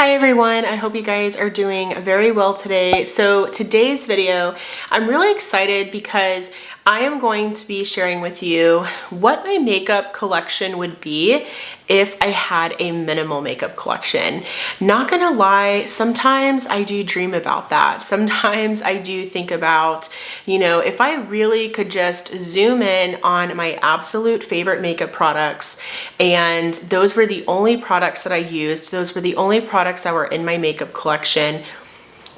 Hi everyone, I hope you guys are doing very well today. So today's video, I'm really excited because I am going to be sharing with you what my makeup collection would be if I had a minimal makeup collection. Not gonna lie, sometimes I do dream about that. Sometimes I do think about, if I really could just zoom in on my absolute favorite makeup products, and those were the only products that I used, those were the only products that were in my makeup collection,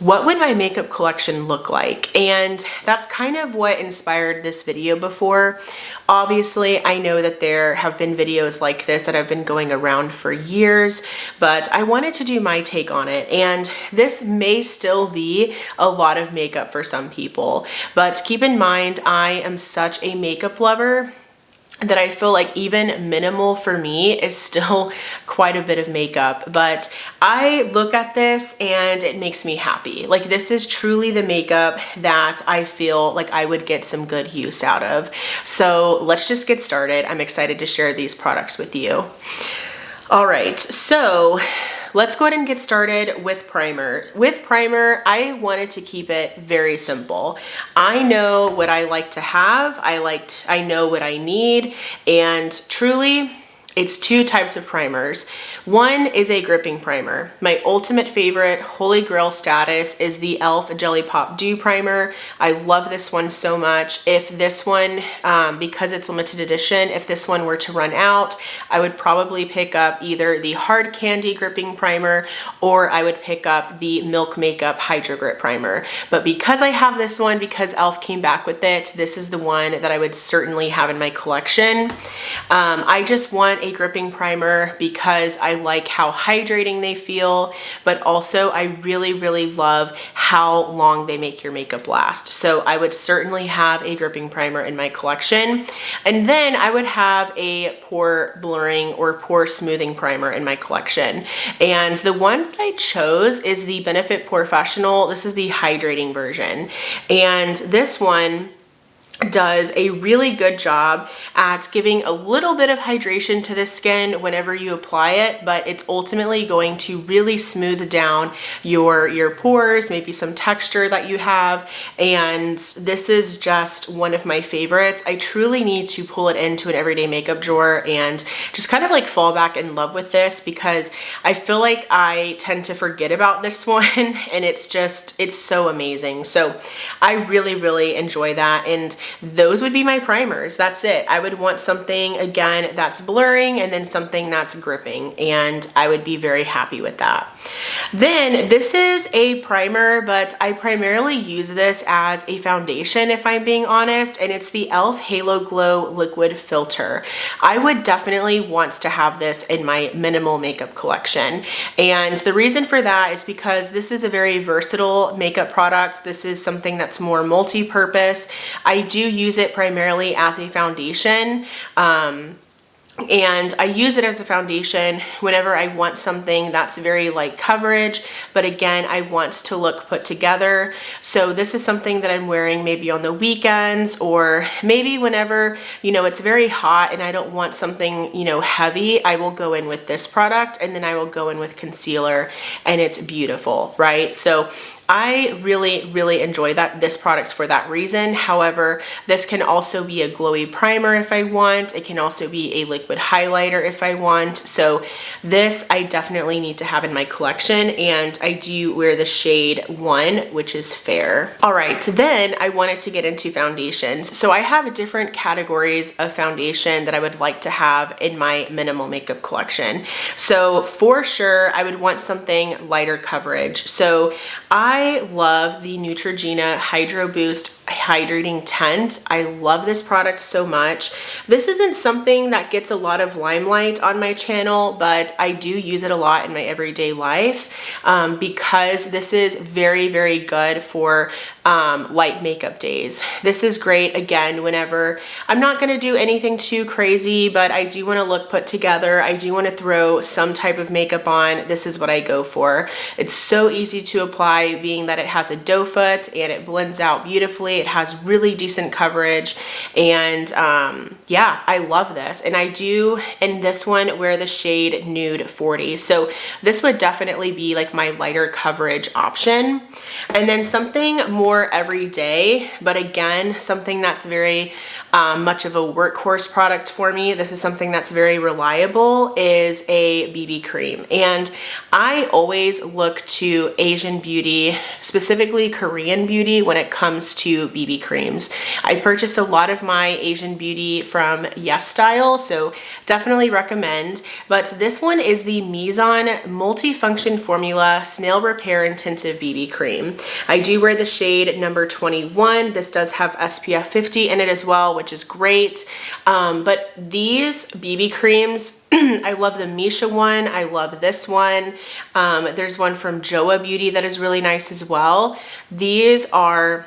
what would my makeup collection look like? And that's kind of what inspired this video before. Obviously, I know that there have been videos like this that have been going around for years, but I wanted to do my take on it. And this may still be a lot of makeup for some people, but keep in mind, I am such a makeup lover that I feel like even minimal for me is still quite a bit of makeup. But I look at this and it makes me happy. Like, this is truly the makeup that I feel like I would get some good use out of. So let's just get started. I'm excited to share these products with you. All right, so let's go ahead and get started with primer. With primer, I wanted to keep it very simple. I know what I like to have. I know what I need, and truly, it's two types of primers. One is a gripping primer. My ultimate favorite, holy grail status, is the e.l.f. Jelly Pop Dew Primer. I love this one so much. If this one, because it's limited edition, if this one were to run out, I would probably pick up either the Hard Candy Gripping Primer, or I would pick up the Milk Makeup Hydro Grip Primer. But because I have this one, because e.l.f. came back with it, this is the one that I would certainly have in my collection. I just want a gripping primer because I like how hydrating they feel, but also I really love how long they make your makeup last. So I would certainly have a gripping primer in my collection. And then I would have a pore blurring or pore smoothing primer in my collection. And the one that I chose is the Benefit POREfessional. This is the hydrating version. And this one does a really good job at giving a little bit of hydration to the skin whenever you apply it, but it's ultimately going to really smooth down your pores, maybe some texture that you have. And this is just one of my favorites. I truly need to pull it into an everyday makeup drawer and just kind of like fall back in love with this, because I feel like I tend to forget about this one, and it's so amazing. So I really enjoy that. And those would be my primers. That's it. I would want something, again, that's blurring, and then something that's gripping, and I would be very happy with that. Then this is a primer, but I primarily use this as a foundation, if I'm being honest, and it's the e.l.f. Halo Glow Liquid Filter. I would definitely want to have this in my minimal makeup collection. And the reason for that is because this is a very versatile makeup product. This is something that's more multi-purpose. I do use it primarily as a foundation. And I use it as a foundation whenever I want something that's very light coverage, but again, I want to look put together. So this is something that I'm wearing maybe on the weekends, or maybe whenever, it's very hot and I don't want something, heavy, I will go in with this product, and then I will go in with concealer, and it's beautiful, right? So I really enjoy this product for that reason. However, this can also be a glowy primer if I want. It can also be a liquid highlighter if I want. So this I definitely need to have in my collection, and I do wear the shade 1, which is fair. All right, so then I wanted to get into foundations. So I have different categories of foundation that I would like to have in my minimal makeup collection. So for sure, I would want something lighter coverage. So I love the Neutrogena Hydro Boost Hydrating Tint. I love this product so much. This isn't something that gets a lot of limelight on my channel, but I do use it a lot in my everyday life, because this is very good for light makeup days. This is great, again, whenever I'm not going to do anything too crazy, but I do want to look put together. I do want to throw some type of makeup on. This is what I go for. It's so easy to apply, being that it has a doe foot and it blends out beautifully. It has really decent coverage, and yeah, I love this. And I do in this one wear the shade Nude 40, so this would definitely be like my lighter coverage option. And then something more everyday, but again, something that's very much of a workhorse product for me. This is something that's very reliable, is a BB cream. And I always look to Asian beauty, specifically Korean beauty, when it comes to BB creams. I purchased a lot of my Asian beauty from YesStyle, so definitely recommend. But this one is the Mizon Multifunction Formula Snail Repair Intensive BB Cream. I do wear the shade number 21. This does have SPF 50 in it as well, which is great. But these BB creams, I love the Misha one. I love this one. There's one from Joa Beauty that is really nice as well. These are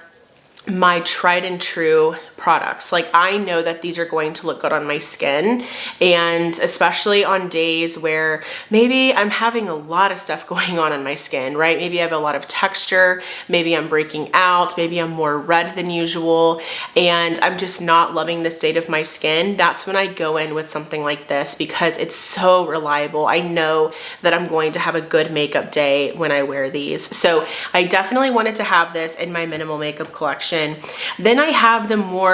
my tried and true products. Like, I know that these are going to look good on my skin, and especially on days where maybe I'm having a lot of stuff going on my skin, right? Maybe I have a lot of texture, maybe I'm breaking out, maybe I'm more red than usual, and I'm just not loving the state of my skin. That's when I go in with something like this, because it's so reliable. I know that I'm going to have a good makeup day when I wear these. So I definitely wanted to have this in my minimal makeup collection. Then I have the more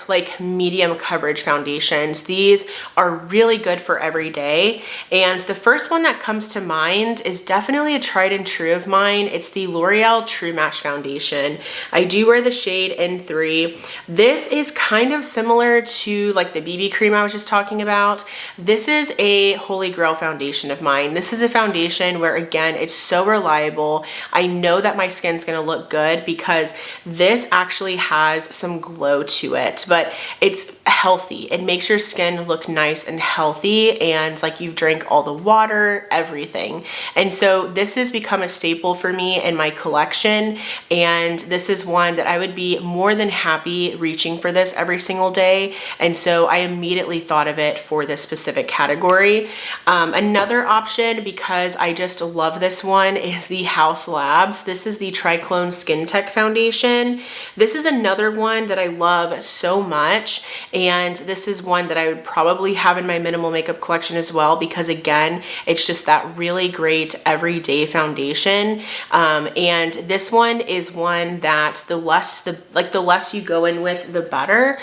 like medium coverage foundations. These are really good for every day. And the first one that comes to mind is definitely a tried and true of mine. It's the L'Oreal True Match Foundation. I do wear the shade N3. This is kind of similar to like the BB cream I was just talking about. This is a holy grail foundation of mine. This is a foundation where, again, it's so reliable. I know that my skin's gonna look good because this actually has some glow to it, but it's healthy. It makes your skin look nice and healthy, and like you've drank all the water, everything. And so this has become a staple for me in my collection, and this is one that I would be more than happy reaching for this every single day. And so I immediately thought of it for this specific category. Another option, because I just love this one, is the Haus Labs. This is the Triclone Skin Tech Foundation. This is another one that I love so much, and this is one that I would probably have in my minimal makeup collection as well, because again, it's just that really great everyday foundation. And this one is one that the less you go in with, the better,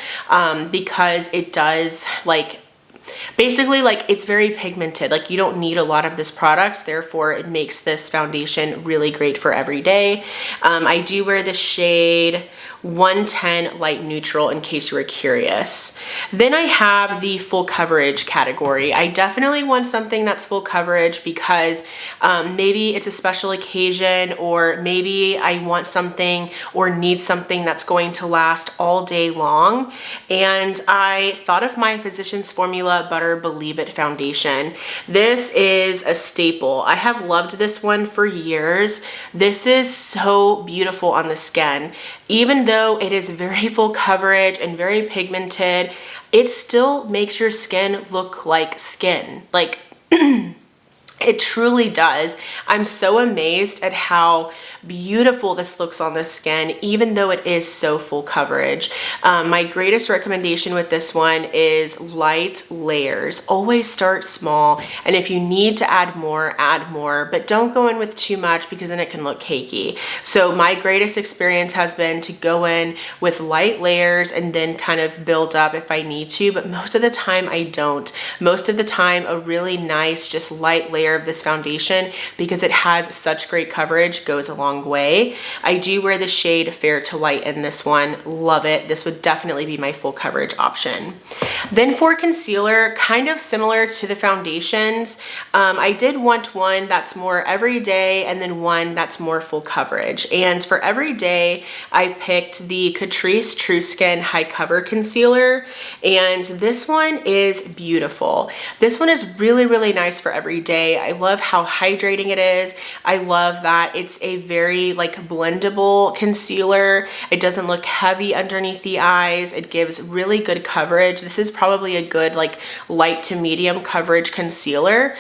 because it does basically, it's very pigmented. Like, you don't need a lot of this product, therefore it makes this foundation really great for every day. I do wear the shade 110 Light Neutral, in case you were curious. Then I have the full coverage category. I definitely want something that's full coverage because maybe it's a special occasion, or maybe I want something or need something that's going to last all day long. And I thought of my Physicians Formula Butter Believe It foundation. This is a staple. I have loved this one for years. This is so beautiful on the skin. Even though it is very full coverage and very pigmented, it still makes your skin look like skin. Like, it truly does. I'm so amazed at how beautiful this looks on the skin, even though it is so full coverage. My greatest recommendation with this one is light layers. Always start small, and if you need to add more, but don't go in with too much, because then it can look cakey. So my greatest experience has been to go in with light layers and then kind of build up if I need to, but most of the time I don't. Most of the time, a really nice, just light layer of this foundation, because it has such great coverage, goes a long way. I do wear the shade Fair to Light in this one. Love it. This would definitely be my full coverage option. Then for concealer, kind of similar to the foundations, I did want one that's more everyday and then one that's more full coverage. And for everyday, I picked the Catrice True Skin High Cover Concealer, and this one is beautiful. This one is really, really nice for every day. I love how hydrating it is. I love that it's a very like blendable concealer. It doesn't look heavy underneath the eyes. It gives really good coverage. This is probably a good like light to medium coverage concealer,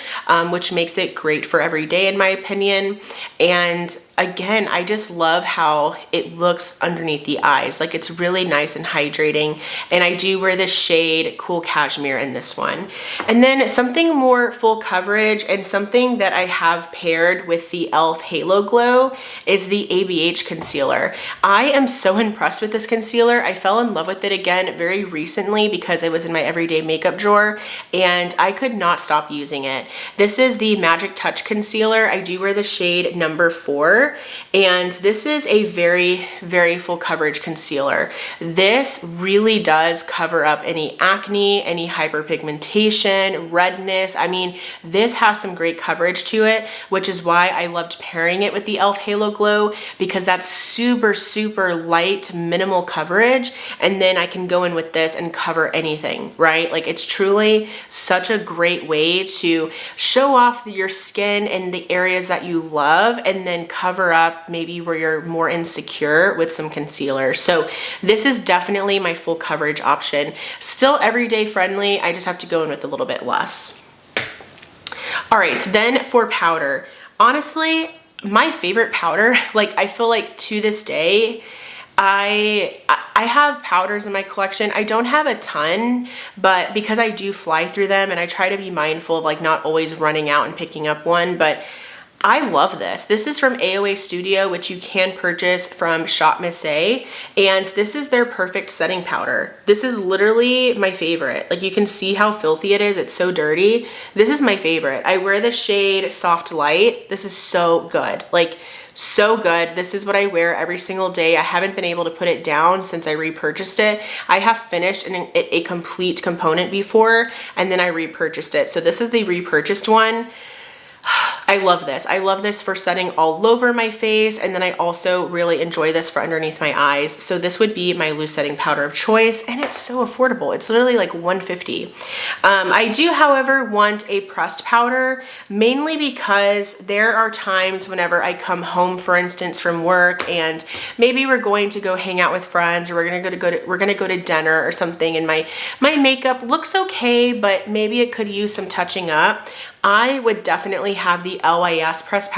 which makes it great for every day in my opinion. And again, I just love how it looks underneath the eyes. Like it's really nice and hydrating. And I do wear this shade Cool Cashmere in this one. And then something more full coverage and something that I have paired with the e.l.f. Halo Glow is the ABH concealer. I am so impressed with this concealer. I fell in love with it again very recently because it was in my everyday makeup drawer and I could not stop using it. This is the Magic Touch concealer. I do wear the shade number 4. And this is a very, very full coverage concealer. This really does cover up any acne, any hyperpigmentation, redness. I mean, this has some great coverage to it, which is why I loved pairing it with the e.l.f. Halo Glow, because that's super, super light, minimal coverage. And then I can go in with this and cover anything, right? Like it's truly such a great way to show off your skin in the areas that you love and then cover up maybe where you're more insecure with some concealer. So this is definitely my full coverage option. Still everyday friendly. I just have to go in with a little bit less. All right, then for powder. Honestly, my favorite powder, like I feel like to this day, I have powders in my collection. I don't have a ton, but because I do fly through them and I try to be mindful of like not always running out and picking up one, but I love this. This is from AOA Studio, which you can purchase from Shop Miss A, and this is their perfect setting powder. This is literally my favorite. Like you can see how filthy it is. It's so dirty. This is my favorite. I wear the shade Soft Light. This is so good. Like so good. This is what I wear every single day. I haven't been able to put it down since I repurchased it. I have finished a complete component before, and then I repurchased it. So this is the repurchased one. I love this. I love this for setting all over my face, and then I also really enjoy this for underneath my eyes. So this would be my loose setting powder of choice, and it's so affordable. It's literally like $1.50. I do, however, want a pressed powder, mainly because there are times whenever I come home, for instance, from work, and maybe we're going to go hang out with friends, or we're gonna go to dinner or something, and my makeup looks okay, but maybe it could use some touching up. I would definitely have the LYS pressed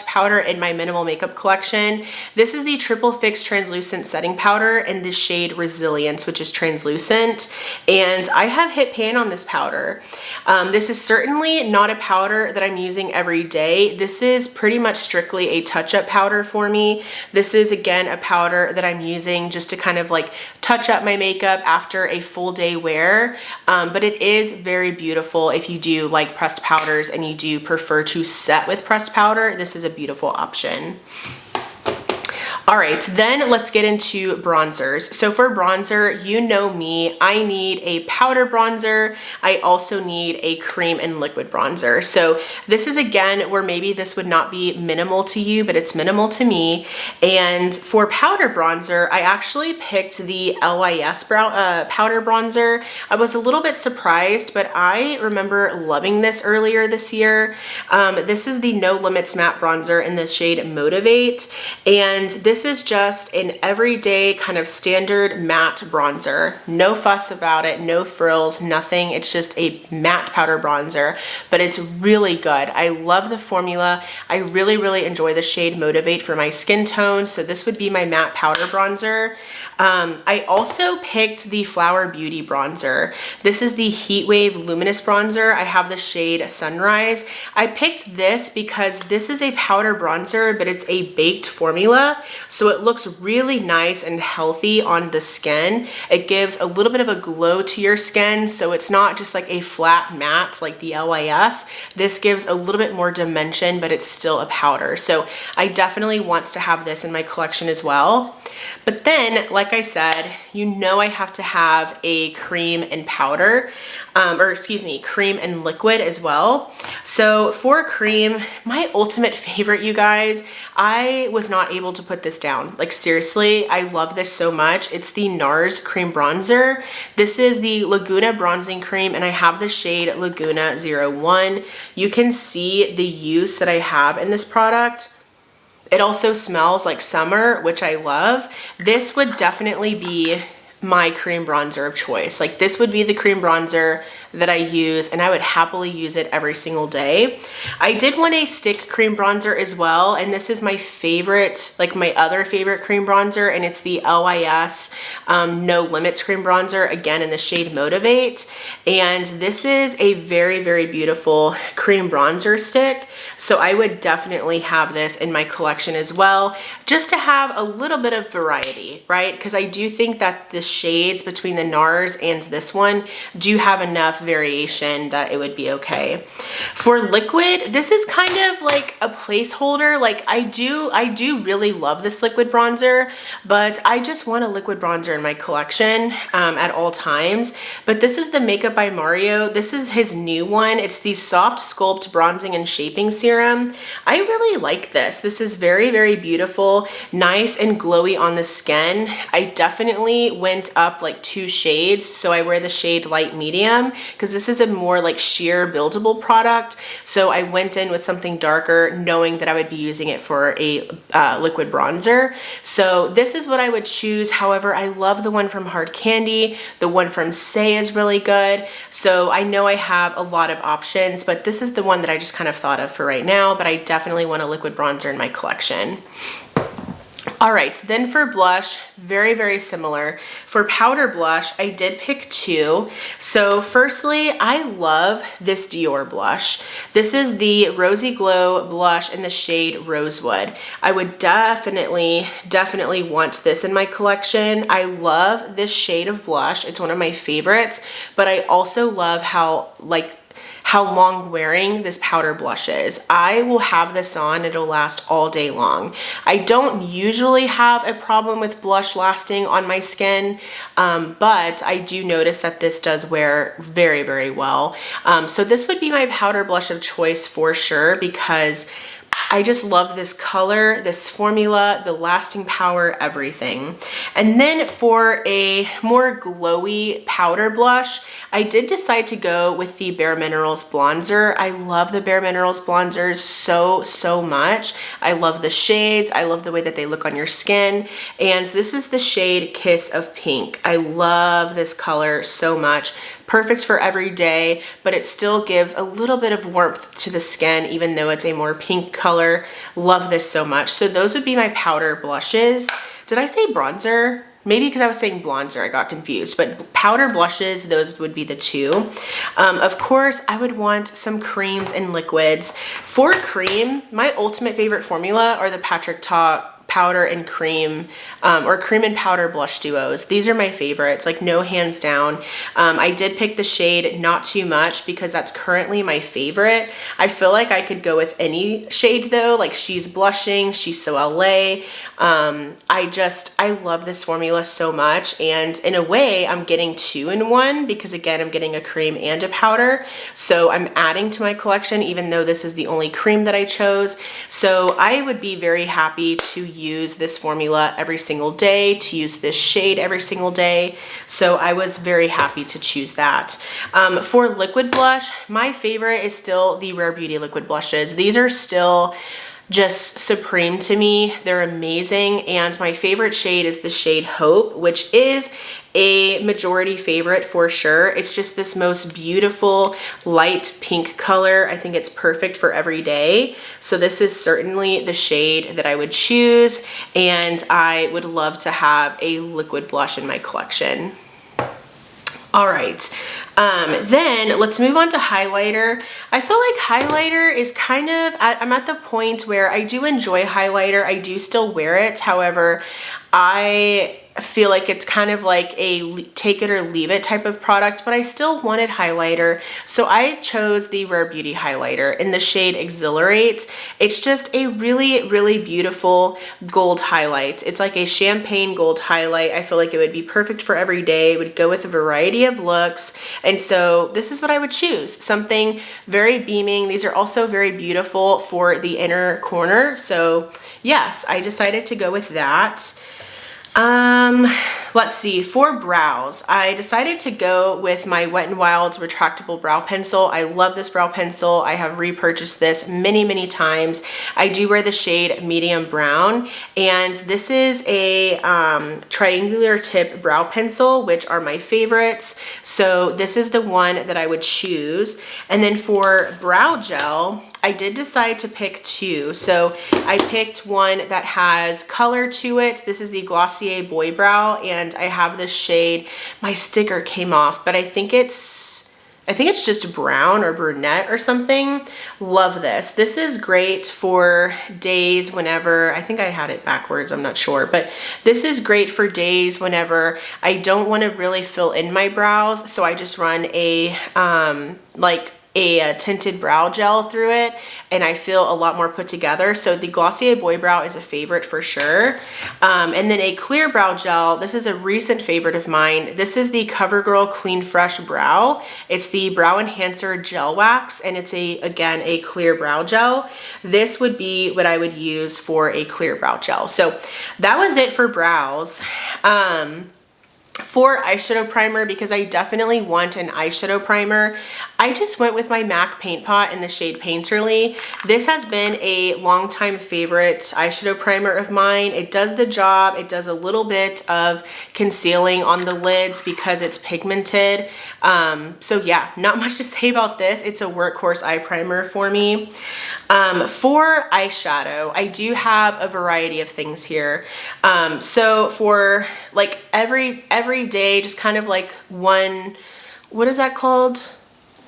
powder in my minimal makeup collection. This is the Triple Fix Translucent Setting Powder in the shade Resilience, which is translucent. And I have hit pan on this powder. This is certainly not a powder that I'm using every day. This is pretty much strictly a touch-up powder for me. This is, again, a powder that I'm using just to kind of like touch up my makeup after a full day wear. But it is very beautiful if you do like pressed powders and you do prefer to set with pressed powder. This is a beautiful option. All right, then let's get into bronzers. So for bronzer, you know me, I need a powder bronzer. I also need a cream and liquid bronzer. So this is, again, where maybe this would not be minimal to you, but it's minimal to me. And for powder bronzer, I actually picked the LYS powder bronzer. I was a little bit surprised, but I remember loving this earlier this year. This is the No Limits Matte Bronzer in the shade Motivate. And this is just an everyday kind of standard matte bronzer. No fuss about it, no frills, nothing. It's just a matte powder bronzer, but it's really good. I love the formula. I really, really enjoy the shade Motivate for my skin tone. So this would be my matte powder bronzer. I also picked the Flower Beauty bronzer. This is the Heat Wave Luminous Bronzer. I have the shade Sunrise. I picked this because this is a powder bronzer, but it's a baked formula. So it looks really nice and healthy on the skin. It gives a little bit of a glow to your skin. So it's not just like a flat matte like the LYS. This gives a little bit more dimension, but it's still a powder. So I definitely want to have this in my collection as well. But then, like I said, you know I have to have a cream and powder, cream and liquid as well. So for cream, my ultimate favorite, you guys, I was not able to put this this down. Like seriously, I love this so much. It's the NARS Cream Bronzer. This is the Laguna Bronzing Cream, and I have the shade Laguna 01. You can see the use that I have in this product. It also smells like summer, which I love. This would definitely be my cream bronzer of choice. Like this would be the cream bronzer that I use, and I would happily use it every single day. I did want a stick cream bronzer as well, and this is my favorite, like my other favorite cream bronzer, and it's the LYS No Limits cream bronzer, again in the shade Motivate. And this is a very, very beautiful cream bronzer stick. So I would definitely have this in my collection as well, just to have a little bit of variety, right? Because I do think that the shades between the NARS and this one do have enough variation that it would be okay. For liquid, this is kind of like a placeholder. Like I do really love this liquid bronzer, but I just want a liquid bronzer in my collection at all times. But this is the Makeup by Mario. This is his new one. It's the Soft Sculpt Bronzing and Shaping Serum. I really like this. This is very, very beautiful, nice and glowy on the skin. I definitely went up like 2 shades, so I wear the shade light medium because this is a more like sheer buildable product. So I went in with something darker, knowing that I would be using it for a liquid bronzer. So this is what I would choose. However, I love the one from Hard Candy. The one from Say is really good. So I know I have a lot of options, but this is the one that I just kind of thought of for right now, but I definitely want a liquid bronzer in my collection. All right, then for blush, very, very similar. For powder blush, I did pick 2. So firstly, I love this Dior blush. This is the Rosy Glow blush in the shade Rosewood. I would definitely want this in my collection. I love this shade of blush. It's one of my favorites, but I also love how long wearing this powder blush is. I will have this on, it'll last all day long. I don't usually have a problem with blush lasting on my skin, but I do notice that this does wear very, very well. So this would be my powder blush of choice for sure, because I just love this color, this formula, the lasting power, everything. And then for a more glowy powder blush, I did decide to go with the Bare Minerals Bronzer. I love the Bare Minerals Bronzers so much. I love the shades. I love the way that they look on your skin. And this is the shade Kiss of Pink. I love this color so much. Perfect for every day, but it still gives a little bit of warmth to the skin, even though it's a more pink color. Love this so much. So those would be my powder blushes. Did I say bronzer? Maybe because I was saying bronzer, I got confused, but powder blushes, those would be the 2. Of course, I would want some creams and liquids. For cream, my ultimate favorite formula are the Patrick Ta powder and cream, or cream and powder blush duos. These are my favorites, like no hands down. I did pick the shade Not Too Much because that's currently my favorite. I feel like I could go with any shade though, like She's Blushing, She's So LA. I love this formula so much, and in a way I'm getting 2 in 1 because again, I'm getting a cream and a powder. So I'm adding to my collection even though this is the only cream that I chose. So I would be very happy to use this formula every single day, to use this shade every single day. So I was very happy to choose that. For liquid blush, my favorite is still the Rare Beauty liquid blushes. These are still just supreme to me. They're amazing, and my favorite shade is the shade Hope, which is a majority favorite for sure. It's just this most beautiful light pink color. I think it's perfect for every day. So this is certainly the shade that I would choose, and I would love to have a liquid blush in my collection. All right, then let's move on to highlighter. I feel like highlighter is kind of, I'm at the point where I do enjoy highlighter. I do still wear it. However, I feel like it's kind of like a take it or leave it type of product, but I still wanted highlighter. So I chose the Rare Beauty highlighter in the shade Exhilarate. It's just a really, really beautiful gold highlight. It's like a champagne gold highlight. I feel like it would be perfect for every day. It would go with a variety of looks. And so this is what I would choose. Something very beaming. These are also very beautiful for the inner corner. So yes, I decided to go with that. Let's see, for brows, I decided to go with my Wet n Wild's retractable brow pencil. I love this brow pencil. I have repurchased this many, many times. I do wear the shade medium brown, and this is a triangular tip brow pencil, which are my favorites. So this is the one that I would choose. And then for brow gel, I did decide to pick two. So I picked one that has color to it. This is the Glossier Boy Brow, and I have this shade. My sticker came off, but I think it's just brown or brunette or something. Love this. This is great for days whenever, I think I had it backwards, I'm not sure, but this is great for days whenever I don't want to really fill in my brows. So I just run a tinted brow gel through it, and I feel a lot more put together. So the Glossier Boy Brow is a favorite for sure. And then a clear brow gel, this is a recent favorite of mine. This is the CoverGirl Clean Fresh Brow. It's the Brow Enhancer Gel Wax, and it's again a clear brow gel. This would be what I would use for a clear brow gel. So that was it for brows. For eyeshadow primer, because I definitely want an eyeshadow primer, I just went with my MAC Paint Pot in the shade Painterly. This has been a longtime favorite eyeshadow primer of mine. It does the job. It does a little bit of concealing on the lids because it's pigmented. So yeah, not much to say about this. It's a workhorse eye primer for me. For eyeshadow, I do have a variety of things here. So for like every day, just kind of like one, what is that called?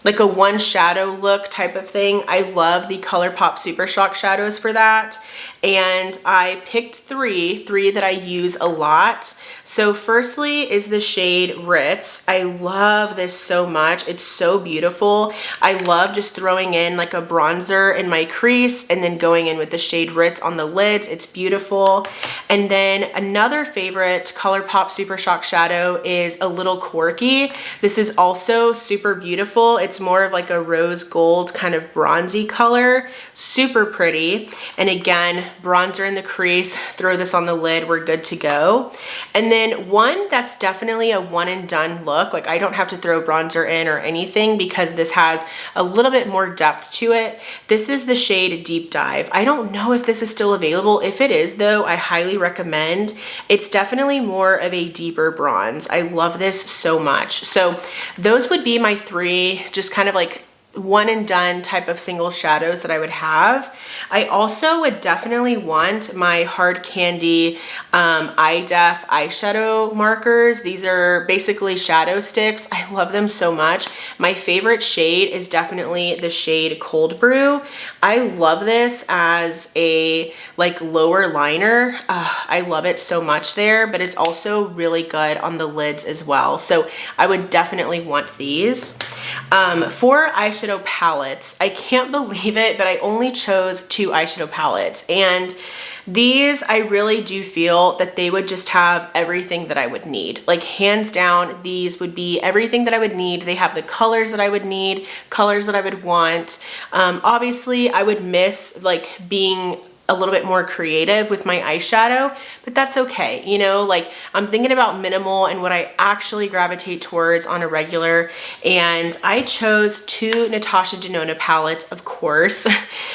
Like a one shadow look type of thing. I love the ColourPop Super Shock shadows for that. And I picked three that I use a lot. So firstly is the shade Ritz. I love this so much. It's so beautiful. I love just throwing in like a bronzer in my crease and then going in with the shade Ritz on the lids. It's beautiful. And then another favorite ColourPop Super Shock shadow is a Little Quirky. This is also super beautiful. It's more of like a rose gold kind of bronzy color. Super pretty. And again, bronzer in the crease, throw this on the lid, we're good to go. And then one that's definitely a one and done look. Like I don't have to throw bronzer in or anything because this has a little bit more depth to it. This is the shade Deep Dive. I don't know if this is still available. If it is though, I highly recommend. It's definitely more of a deeper bronze. I love this so much. So those would be my three, just kind of like one and done type of single shadows that I would have. I also would definitely want my Hard Candy Eye Def eyeshadow markers. These are basically shadow sticks. I love them so much. My favorite shade is definitely the shade Cold Brew. I love this as a like lower liner. I love it so much there, but it's also really good on the lids as well. So I would definitely want these. For eyeshadow palettes, I can't believe it, but I only chose two eyeshadow palettes, and these I really do feel that they would just have everything that I would need. Like hands down, these would be everything that I would need. They have the colors that I would need, colors that I would want. Obviously I would miss like being a little bit more creative with my eyeshadow, but that's okay. You know, like I'm thinking about minimal and what I actually gravitate towards on a regular, and I chose two Natasha Denona palettes, of course.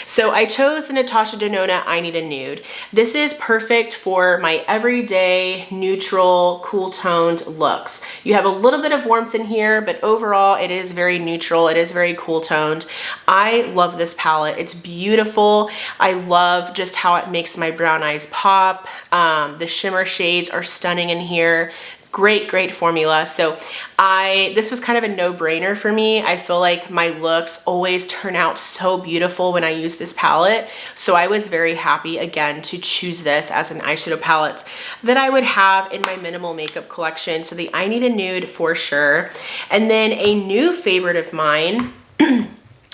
So I chose the Natasha Denona I Need a Nude. This is perfect for my everyday neutral, cool toned looks. You have a little bit of warmth in here, but overall it is very neutral. It is very cool toned. I love this palette. It's beautiful. I love just how it makes my brown eyes pop. The shimmer shades are stunning in here. Great formula. So this was kind of a no-brainer for me. I feel like my looks always turn out so beautiful when I use this palette. So I was very happy again to choose this as an eyeshadow palette that I would have in my minimal makeup collection. So the I Need a Nude for sure. And then a new favorite of mine,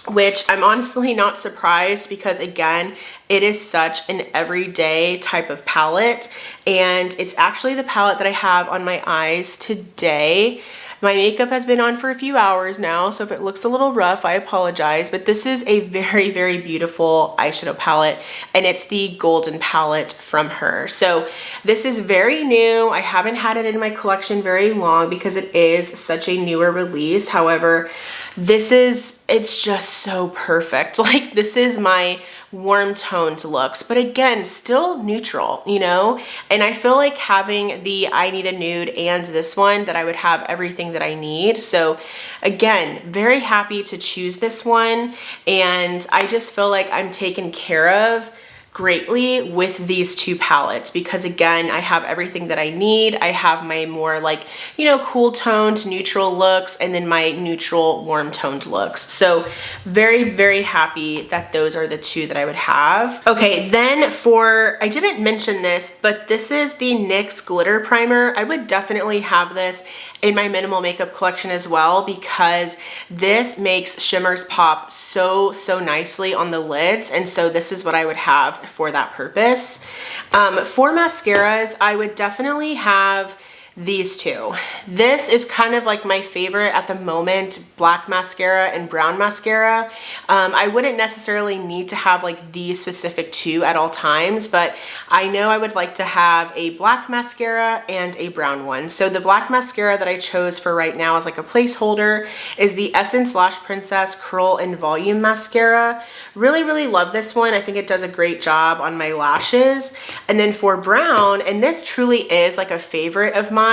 which I'm honestly not surprised because again, it is such an everyday type of palette, and it's actually the palette that I have on my eyes today. My makeup has been on for a few hours now, so if it looks a little rough, I apologize, but this is a very beautiful eyeshadow palette, and it's the Golden palette from her. So this is very new. I haven't had it in my collection very long because it is such a newer release. However, it's just so perfect. Like, this is my warm toned looks, but again, still neutral, you know? And I feel like having the I Need a Nude and this one, that I would have everything that I need. So again, very happy to choose this one. And I just feel like I'm taken care of greatly with these two palettes because again, I have everything that I need. I have my more like, you know, cool toned neutral looks and then my neutral warm toned looks. So very happy that those are the two that I would have. Okay, then I didn't mention this, but this is the NYX glitter primer. I would definitely have this in my minimal makeup collection as well because this makes shimmers pop so nicely on the lids, and so this is what I would have for that purpose. For mascaras, I would definitely have these two. This is kind of like my favorite at the moment, black mascara and brown mascara. I wouldn't necessarily need to have like these specific two at all times, but I know I would like to have a black mascara and a brown one. So the black mascara that I chose for right now as like a placeholder is the Essence Lash Princess Curl and Volume Mascara. Really love this one. I think it does a great job on my lashes. And then for brown, and this truly is like a favorite of mine,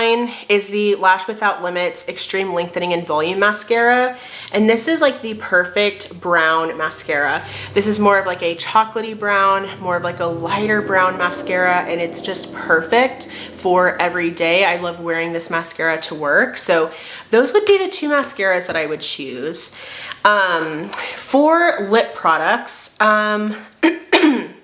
is the Lash Without Limits Extreme Lengthening and Volume Mascara. And this is like the perfect brown mascara. This is more of like a chocolatey brown, more of like a lighter brown mascara, and it's just perfect for every day. I love wearing this mascara to work. So those would be the two mascaras that I would choose. For lip products,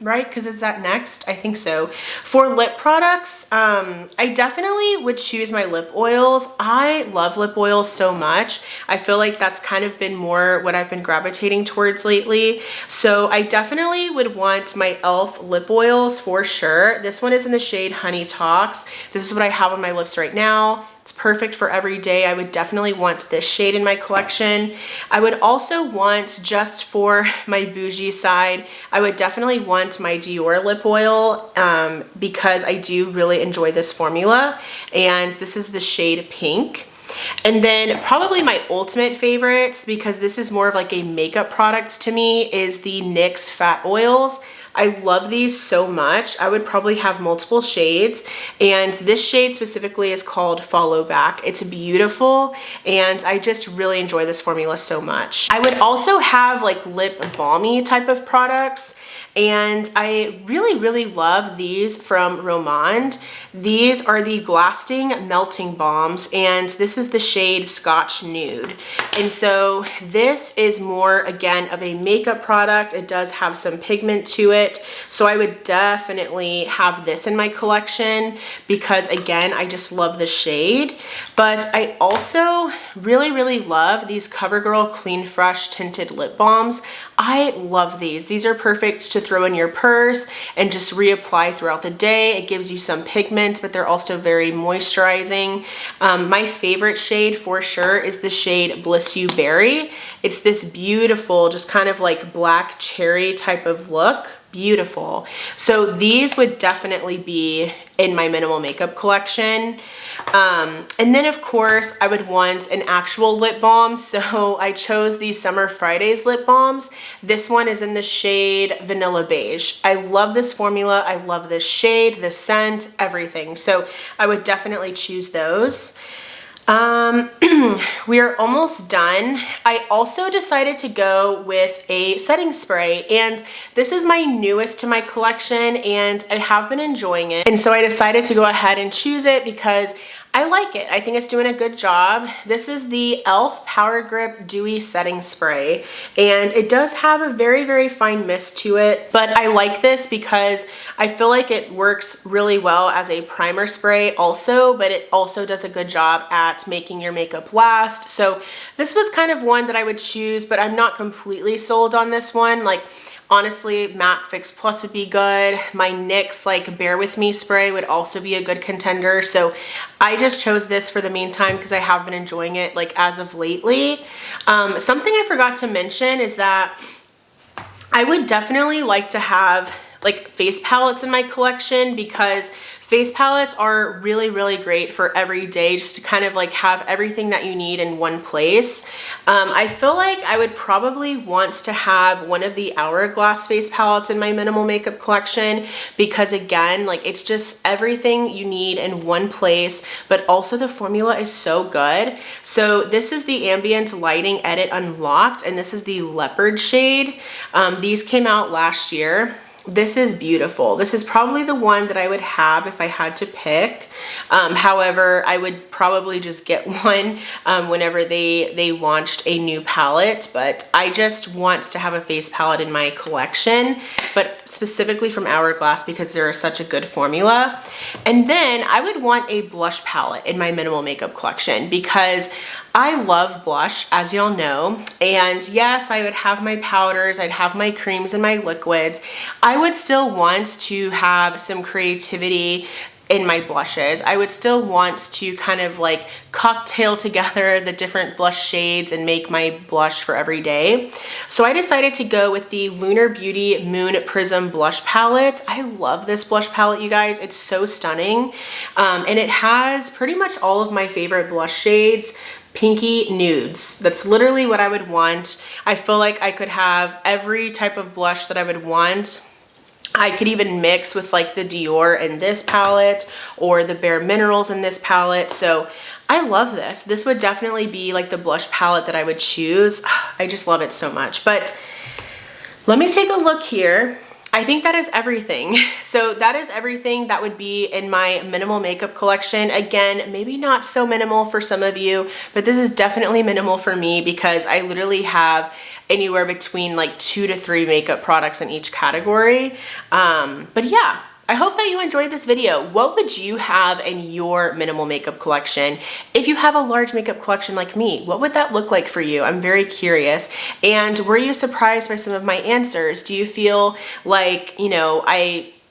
right? Because is that next? I think so. For lip products, I definitely would choose my lip oils. I love lip oils so much. I feel like that's kind of been more what I've been gravitating towards lately. So I definitely would want my e.l.f. lip oils for sure. This one is in the shade Honey Talks. This is what I have on my lips right now. It's perfect for every day. I would definitely want this shade in my collection. I would also want, just for my bougie side, I would definitely want my Dior lip oil because I do really enjoy this formula. And this is the shade Pink. And then probably my ultimate favorites, because this is more of like a makeup product to me, is the NYX Fat Oils. I love these so much. I would probably have multiple shades, and this shade specifically is called Follow Back. It's beautiful, and I just really enjoy this formula so much. I would also have like lip balmy type of products, and I really love these from Romand. These are the Glasting Melting Balms, and this is the shade Scotch Nude. And so this is more, again, of a makeup product. It does have some pigment to it. So I would definitely have this in my collection because, again, I just love the shade. But I also really love these CoverGirl Clean Fresh Tinted Lip Balms. I love these. These are perfect to throw in your purse and just reapply throughout the day. It gives you some pigment, but they're also very moisturizing. My favorite shade for sure is the shade Bliss You Berry. It's this beautiful, just kind of like black cherry type of look. Beautiful. So these would definitely be in my minimal makeup collection. And then of course I would want an actual lip balm. So I chose the Summer Fridays lip balms. This one is in the shade Vanilla Beige. I love this formula. I love this shade, the scent, everything. So I would definitely choose those. We are almost done. I also decided to go with a setting spray, and this is my newest to my collection, and I have been enjoying it. And so I decided to go ahead and choose it because I like it. I think it's doing a good job. This is the e.l.f. Power Grip Dewy Setting Spray, and it does have a very, very fine mist to it, but I like this because I feel like it works really well as a primer spray also, but it also does a good job at making your makeup last. So this was kind of one that I would choose, but I'm not completely sold on this one. Like, honestly, Matte Fix Plus would be good. My NYX like Bare With Me spray would also be a good contender. So I just chose this for the meantime because I have been enjoying it like as of lately. Something I forgot to mention is that I would definitely like to have like face palettes in my collection, because face palettes are really, really great for every day, just to kind of like have everything that you need in one place. I feel like I would probably want to have one of the Hourglass face palettes in my minimal makeup collection, because again, like it's just everything you need in one place, but also the formula is so good. So this is the Ambient Lighting Edit Unlocked, and this is the Leopard shade. These came out last year. This is beautiful. This is probably the one that I would have if I had to pick. However, I would probably just get one whenever they launched a new palette, but I just want to have a face palette in my collection, but specifically from Hourglass because they're such a good formula. And then I would want a blush palette in my minimal makeup collection because I love blush, as y'all know, and yes, I would have my powders, I'd have my creams and my liquids. I would still want to have some creativity in my blushes. I would still want to kind of like cocktail together the different blush shades and make my blush for every day. So I decided to go with the Lunar Beauty Moon Prism Blush Palette. I love this blush palette, you guys. It's so stunning. And it has pretty much all of my favorite blush shades. Pinky nudes. That's literally what I would want. I feel like I could have every type of blush that I would want. I could even mix with like the Dior in this palette or the Bare Minerals in this palette. So I love this. This would definitely be like the blush palette that I would choose. I just love it so much. But let me take a look here. I think that is everything. So that is everything that would be in my minimal makeup collection. Again, maybe not so minimal for some of you, but this is definitely minimal for me because I literally have anywhere between like 2 to 3 makeup products in each category. But yeah, I hope that you enjoyed this video. What would you have in your minimal makeup collection? If you have a large makeup collection like me, what would that look like for you? I'm very curious. And were you surprised by some of my answers? Do you feel like, you know,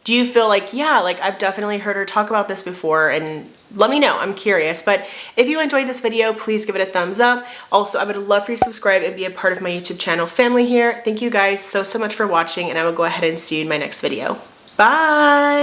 do you feel like, yeah, like I've definitely heard her talk about this before? And let me know, I'm curious. But if you enjoyed this video, please give it a thumbs up. Also, I would love for you to subscribe and be a part of my YouTube channel family here. Thank you guys so much for watching, and I will go ahead and see you in my next video. Bye!